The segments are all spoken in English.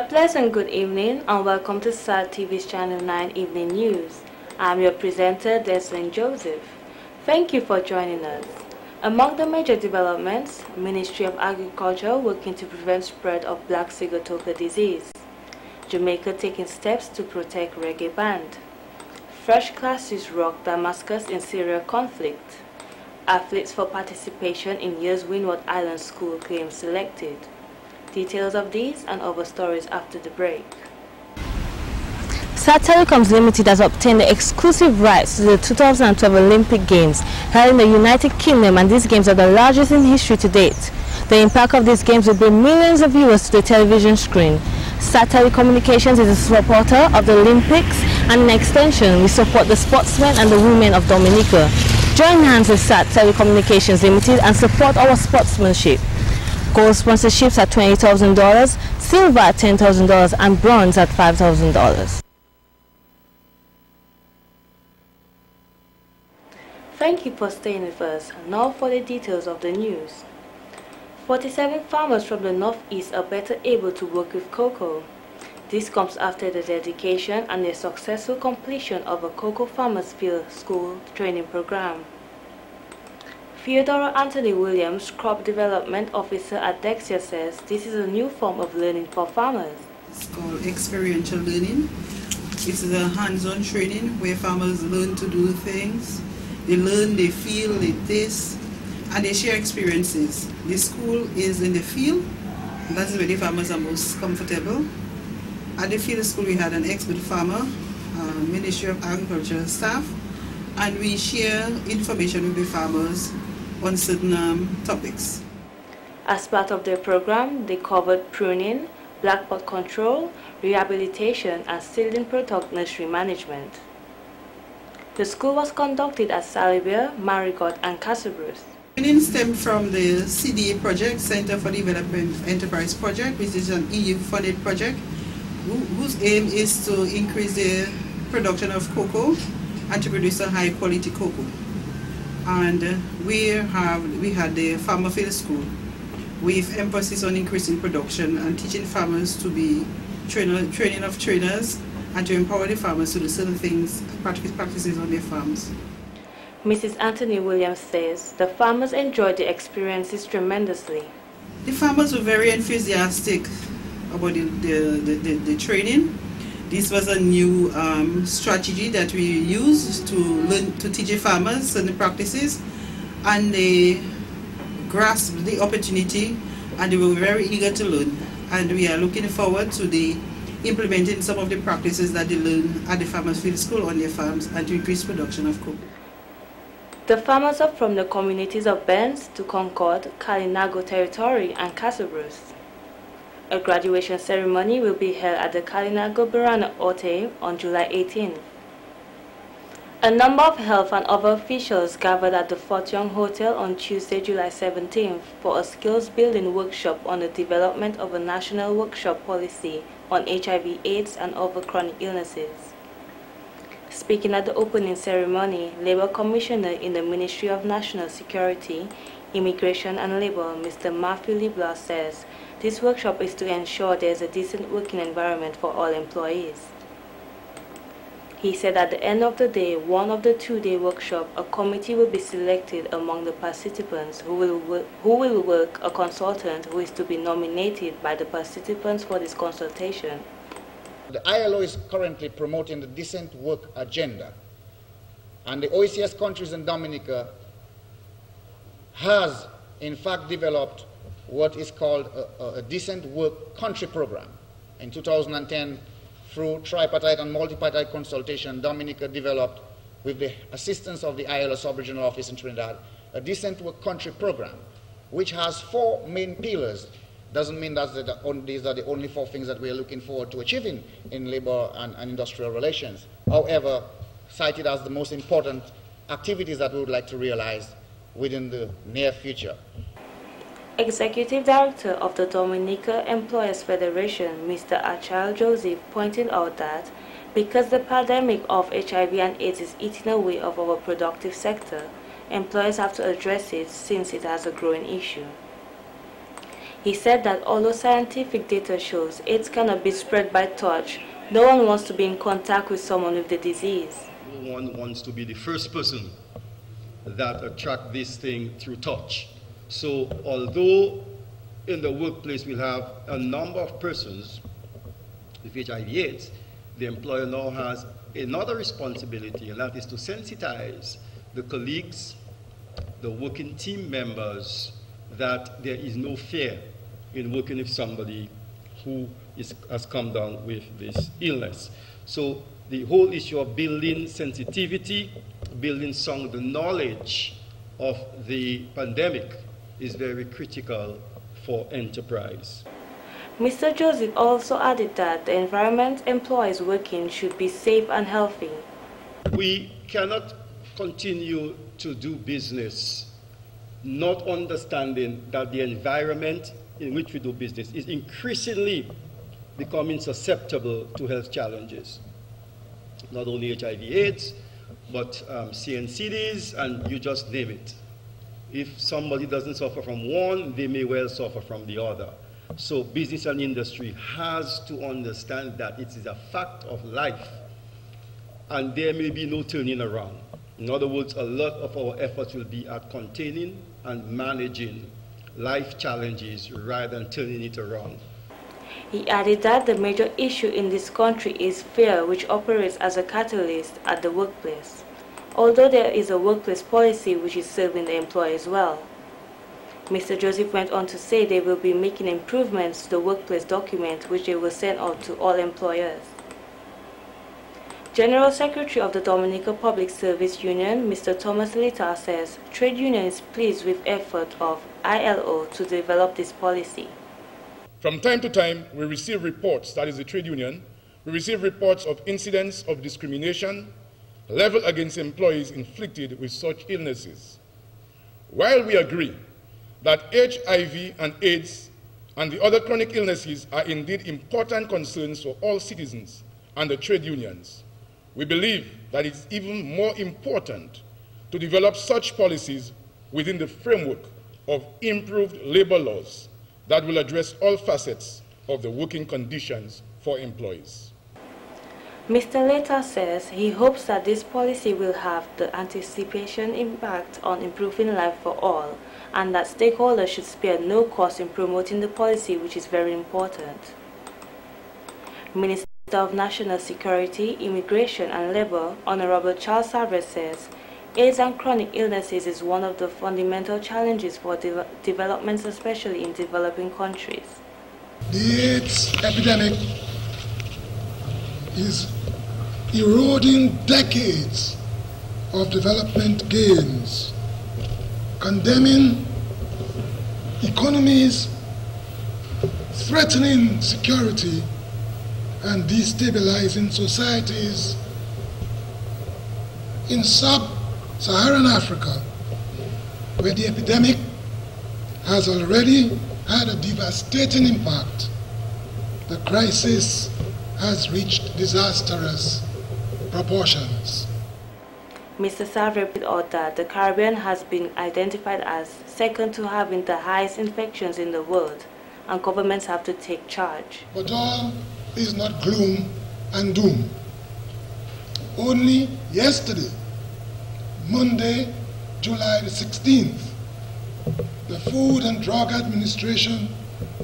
pleasant good evening and welcome to SAT TV's Channel 9 Evening News. I'm your presenter, Deslin Joseph. Thank you for joining us. Among the major developments, Ministry of Agriculture working to prevent spread of black sigatoka disease. Jamaica taking steps to protect reggae band. Fresh classes rock Damascus in Syria conflict. Athletes for participation in year's Windward Island School claims selected. Details of these and other stories after the break. Telecommunications Ltd has obtained the exclusive rights to the 2012 Olympic Games held in the United Kingdom, and these games are the largest in history to date. The impact of these games will bring millions of viewers to the television screen. Telecommunications is a supporter of the Olympics, and in extension, we support the sportsmen and the women of Dominica. Join hands with Telecommunications Ltd and support our sportsmanship. Gold sponsorships at $20,000, silver at $10,000 and bronze at $5,000. Thank you for staying with us. Now for the details of the news. 47 farmers from the northeast are better able to work with cocoa. This comes after the dedication and the successful completion of a cocoa farmers field school training program. Theodora Anthony Williams, Crop Development Officer at Dexia, says this is a new form of learning for farmers. It's called experiential learning. It's a hands-on training where farmers learn to do things. They learn, they feel, they taste, and they share experiences. The school is in the field. That's where the farmers are most comfortable. At the field school, we had an expert farmer, Ministry of Agriculture staff, and we share information with the farmers on certain topics. As part of their program, they covered pruning, black spot control, rehabilitation, and seedling product nursery management. The school was conducted at Salibia, Marigot, and Casabruce. Training stemmed from the CDA project, Center for Development Enterprise Project, which is an EU-funded project, whose aim is to increase the production of cocoa and to produce a high-quality cocoa. And we had the farmer field school with emphasis on increasing production and teaching farmers to be training of trainers and to empower the farmers to do certain things, practices on their farms. Mrs. Anthony Williams says the farmers enjoyed the experiences tremendously. The farmers were very enthusiastic about the training. This was a new strategy that we used to learn to teach the farmers certain practices, and they grasped the opportunity and they were very eager to learn. And we are looking forward to implementing some of the practices that they learn at the farmers field school on their farms and to increase production of cocoa. The farmers are from the communities of Benz to Concord, Kalinago Territory, and Casabruce. A graduation ceremony will be held at the Kalinago Barana Ote on July 18th. A number of health and other officials gathered at the Fort Young Hotel on Tuesday, July 17th for a skills building workshop on the development of a national workshop policy on HIV/AIDS and other chronic illnesses. Speaking at the opening ceremony, Labour Commissioner in the Ministry of National Security, Immigration and Labour, Mr. Matthew Libla, says this workshop is to ensure there is a decent working environment for all employees. He said at the end of the day, one of the two-day workshop, a committee will be selected among the participants who will work a consultant who is to be nominated by the participants for this consultation. The ILO is currently promoting the decent work agenda, and the OECS countries in Dominica has in fact developed what is called a decent work country program. In 2010, through tripartite and multipartite consultation, Dominica developed, with the assistance of the ILO Sub-Regional Office in Trinidad, a decent work country program, which has 4 main pillars. Doesn't mean that these are the only 4 things that we are looking forward to achieving in labor and industrial relations. However, cited as the most important activities that we would like to realize within the near future. Executive Director of the Dominica Employers Federation, Mr. Achal Joseph, pointed out that because the pandemic of HIV and AIDS is eating away of our productive sector, employers have to address it since it has a growing issue. He said that although scientific data shows AIDS cannot be spread by touch, no one wants to be in contact with someone with the disease. No one wants to be the first person that attract this thing through touch. So although in the workplace we'll have a number of persons with HIV/AIDS, the employer now has another responsibility, and that is to sensitize the colleagues, the working team members, that there is no fear in working with somebody who has come down with this illness. So the whole issue of building sensitivity, building sound knowledge of the pandemic is very critical for enterprise. Mr. Joseph also added that the environment employees work in should be safe and healthy. We cannot continue to do business not understanding that the environment in which we do business is increasingly becoming susceptible to health challenges. Not only HIV/AIDS, but CNCDs, and you just name it. If somebody doesn't suffer from one, they may well suffer from the other. So business and industry has to understand that it is a fact of life, and there may be no turning around. In other words, a lot of our efforts will be at containing and managing life challenges rather than turning it around. He added that the major issue in this country is fear, which operates as a catalyst at the workplace, although there is a workplace policy which is serving the employees well. Mr. Joseph went on to say they will be making improvements to the workplace document which they will send out to all employers. General Secretary of the Dominica Public Service Union, Mr. Thomas Lita, says trade union is pleased with effort of ILO to develop this policy. From time to time, we receive reports, that is the trade union, we receive reports of incidents of discrimination leveled against employees inflicted with such illnesses. While we agree that HIV and AIDS and the other chronic illnesses are indeed important concerns for all citizens and the trade unions, we believe that it's even more important to develop such policies within the framework of improved labor laws that will address all facets of the working conditions for employees. Mr. Leta says he hopes that this policy will have the anticipation impact on improving life for all, and that stakeholders should spare no cost in promoting the policy, which is very important. Minister of National Security, Immigration and Labour, Honorable Charles Savret, says AIDS and chronic illnesses is one of the fundamental challenges for developments, especially in developing countries. The AIDS epidemic is eroding decades of development gains, condemning economies, threatening security, and destabilizing societies. In sub-Saharan Africa, where the epidemic has already had a devastating impact, the crisis has reached disastrous proportions. Mr. Savre pointed out that the Caribbean has been identified as second to having the highest infections in the world, and governments have to take charge. But all is not gloom and doom. Only yesterday, Monday, July the 16th, the Food and Drug Administration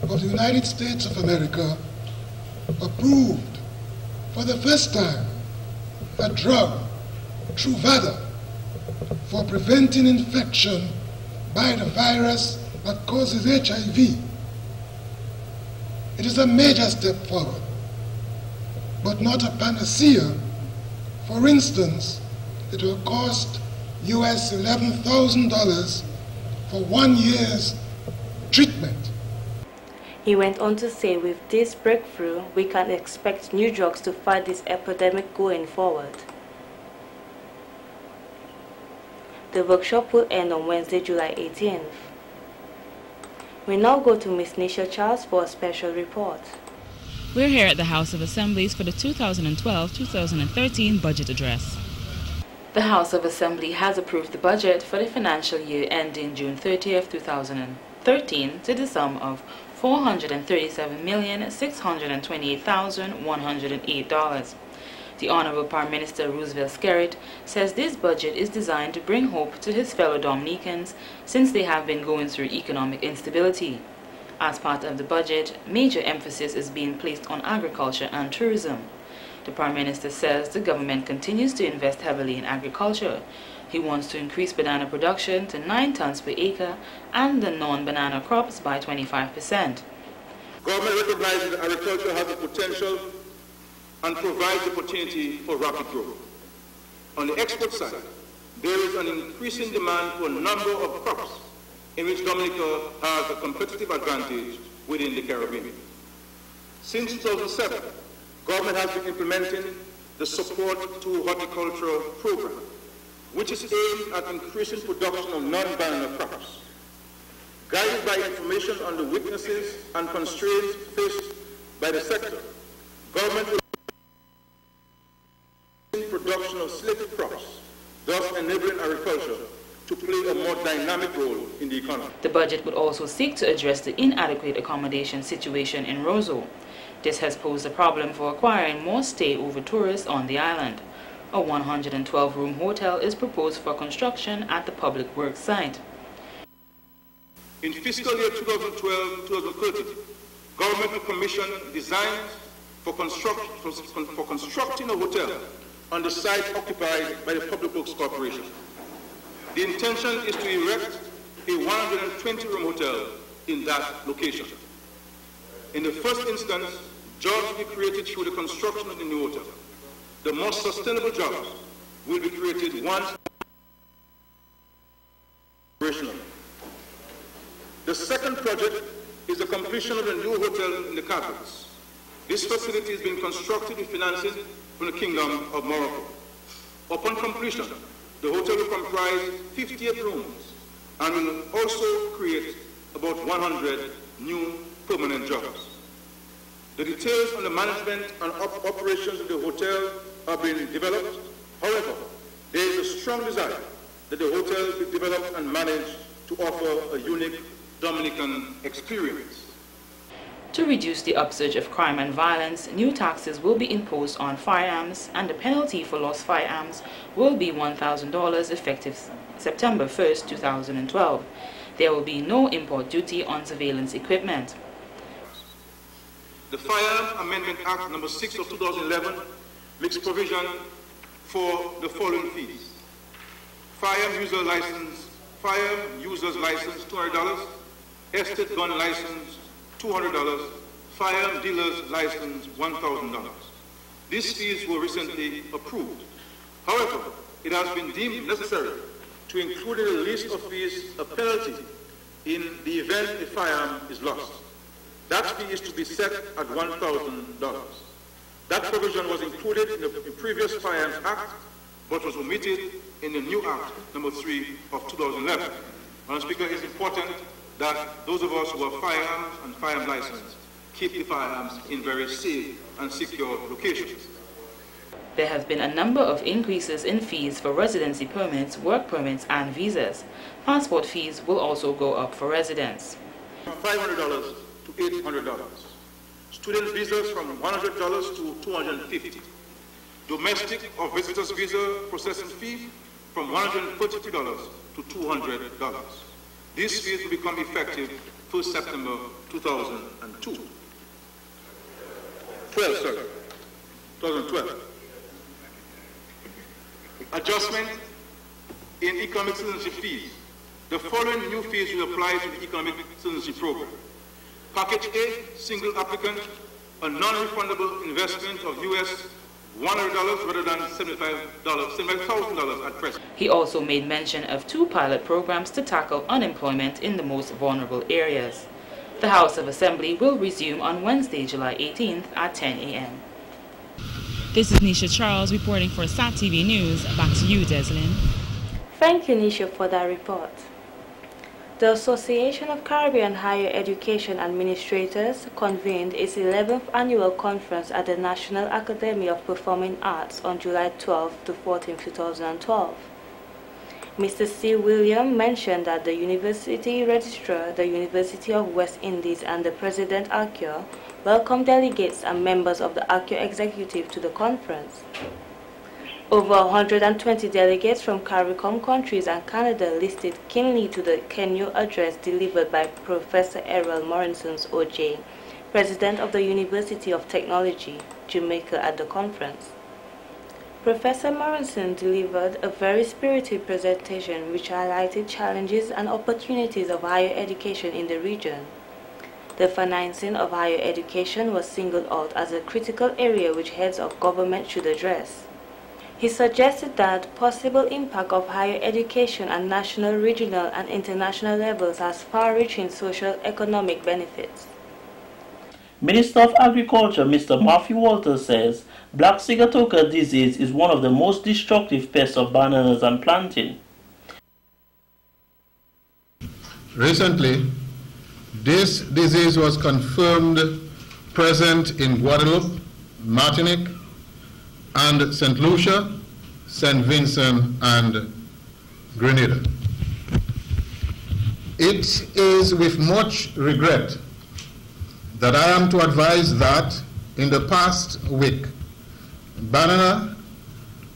of the United States of America approved for the first time a drug, Truvada, for preventing infection by the virus that causes HIV. It is a major step forward, but not a panacea. For instance, it will cost US $11,000 for 1 year's treatment. He went on to say with this breakthrough, we can expect new drugs to fight this epidemic going forward. The workshop will end on Wednesday, July 18th. We now go to Ms. Nisha Charles for a special report. We're here at the House of Assemblies for the 2012-2013 budget address. The House of Assembly has approved the budget for the financial year ending June 30th, 2013 to the sum of $437,628,108. The Honorable Prime Minister Roosevelt Skerrit says this budget is designed to bring hope to his fellow Dominicans since they have been going through economic instability. As part of the budget, major emphasis is being placed on agriculture and tourism. The Prime Minister says the government continues to invest heavily in agriculture. He wants to increase banana production to 9 tons per acre and the non-banana crops by 25%. Government recognizes that agriculture has the potential and provides opportunity for rapid growth. On the export side, there is an increasing demand for a number of crops in which Dominica has a competitive advantage within the Caribbean. Since 2007, government has been implementing the Support to Horticulture Program, which is aimed at increasing production of non-banana crops. Guided by information on the weaknesses and constraints faced by the sector, government will production of selected crops, thus enabling agriculture to play a more dynamic role in the economy. The budget would also seek to address the inadequate accommodation situation in Roseau. This has posed a problem for acquiring more stay-over tourists on the island. A 112-room hotel is proposed for construction at the public works site. In fiscal year 2012-2013, government will commission designs for constructing a hotel on the site occupied by the Public Works Corporation. The intention is to erect a 120-room hotel in that location. In the first instance, jobs will be created through the construction of the new hotel. The most sustainable jobs will be created once operational. The second project is the completion of the new hotel in the Catholics. This facility is being constructed with financing from the Kingdom of Morocco. Upon completion, the hotel will comprise 58 rooms and will also create about 100 new permanent jobs. The details on the management and operations of the hotel are being developed. However, there is a strong desire that the hotel be developed and managed to offer a unique Dominican experience. To reduce the upsurge of crime and violence, new taxes will be imposed on firearms, and the penalty for lost firearms will be $1,000 effective September 1st, 2012. There will be no import duty on surveillance equipment. The Firearm Amendment Act No. 6 of 2011 makes provision for the following fees. Firearm user's license, $200, estate gun license, $200, firearm dealer's license, $1,000. These fees were recently approved. However, it has been deemed necessary to include in the list of fees a penalty in the event a firearm is lost. That fee is to be set at $1,000. That provision was included in the previous Firearms Act, but was omitted in the new Act No. 3 of 2011. Madam Speaker, it is important that those of us who have firearms and firearm license keep the firearms in very safe and secure locations. There has been a number of increases in fees for residency permits, work permits, and visas. Passport fees will also go up for residents. From $500 to $800. Student visas from $100 to $250. Domestic or visitors visa processing fee from $142 to $200. These fees will become effective 1st September 2012. Adjustment in economic citizenship fees. The following new fees will apply to the economic citizenship program. Package A, single applicant, a non-refundable investment of US $100 rather than $75,000 at present. He also made mention of 2 pilot programs to tackle unemployment in the most vulnerable areas. The House of Assembly will resume on Wednesday, July 18th at 10 a.m. This is Nisha Charles reporting for SAT TV News. Back to you, Deslin. Thank you, Nisha, for that report. The Association of Caribbean Higher Education Administrators convened its 11th annual conference at the National Academy of Performing Arts on July 12 to 14, 2012. Mr. C. William mentioned that the University Registrar, the University of West Indies, and the President ACCIO welcomed delegates and members of the ACCIO executive to the conference. Over 120 delegates from CARICOM countries and Canada listed keenly to the keynote address delivered by Professor Errol Morrison, OJ, President of the University of Technology, Jamaica, at the conference. Professor Morrison delivered a very spirited presentation which highlighted challenges and opportunities of higher education in the region. The financing of higher education was singled out as a critical area which heads of government should address. He suggested that possible impact of higher education at national, regional, and international levels has far-reaching social economic benefits. Minister of Agriculture Mr. Matthew Walters says black sigatoka disease is one of the most destructive pests of bananas and plantain. Recently, this disease was confirmed present in Guadeloupe, Martinique, and St. Lucia, St. Vincent, and Grenada. It is with much regret that I am to advise that in the past week, banana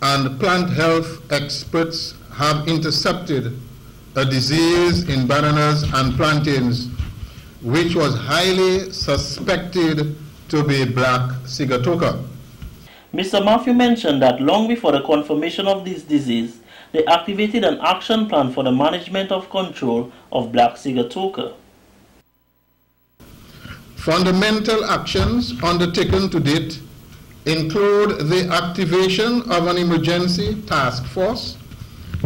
and plant health experts have intercepted a disease in bananas and plantains which was highly suspected to be black sigatoka. Mr. Matthew mentioned that long before the confirmation of this disease, they activated an action plan for the management of control of black sigatoka. Fundamental actions undertaken to date include the activation of an emergency task force,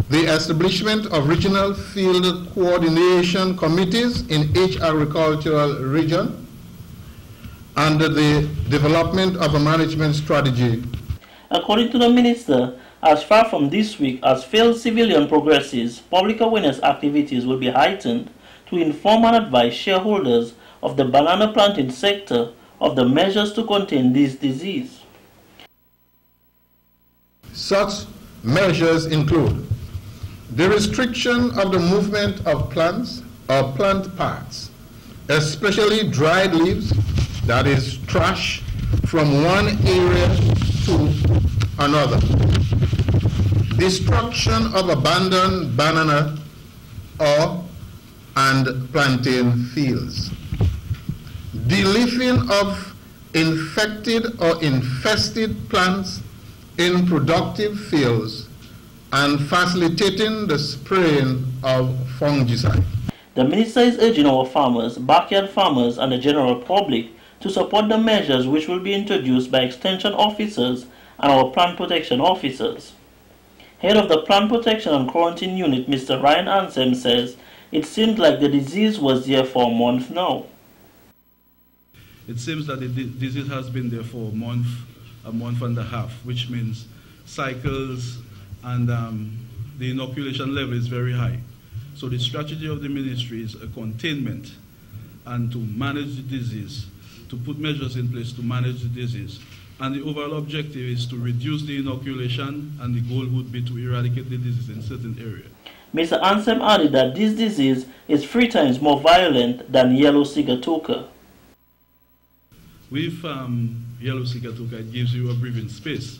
the establishment of regional field coordination committees in each agricultural region, and the development of a management strategy. According to the minister, as far from this week as failed civilian progresses, public awareness activities will be heightened to inform and advise shareholders of the banana planting sector of the measures to contain this disease. Such measures include the restriction of the movement of plants or plant parts, especially dried leaves, that is trash, from one area to another. Destruction of abandoned banana and plantain fields. Deleafing of infected or infested plants in productive fields and facilitating the spraying of fungicide. The minister is urging our farmers, backyard farmers, and the general public to support the measures which will be introduced by extension officers and our plant protection officers. Head of the Plant Protection and Quarantine Unit, Mr. Ryan Ansem, says it seems like the disease was there for a month now. It seems that the disease has been there for a month and a half, which means cycles and the inoculation level is very high. So the strategy of the ministry is a containment and to manage the disease, to put measures in place to manage the disease. And the overall objective is to reduce the inoculation, and the goal would be to eradicate the disease in certain areas. Mr. Ansem added that this disease is 3 times more violent than yellow sigatoka. With yellow sigatoka, it gives you a breathing space.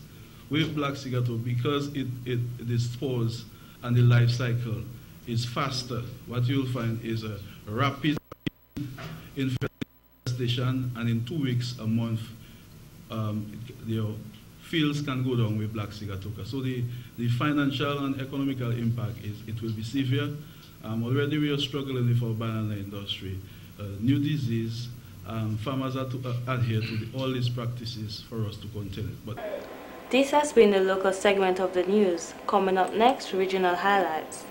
With black sigatoka, because the spores and the life cycle is faster, what you'll find is a rapid infestation, and in 2 weeks, a month, fields can go down with black sigatoka. So the financial and economical impact it will be severe. Already we are struggling with our banana industry. New disease, farmers are to adhere to all these practices for us to contain it. But this has been the local segment of the news. Coming up next, regional highlights.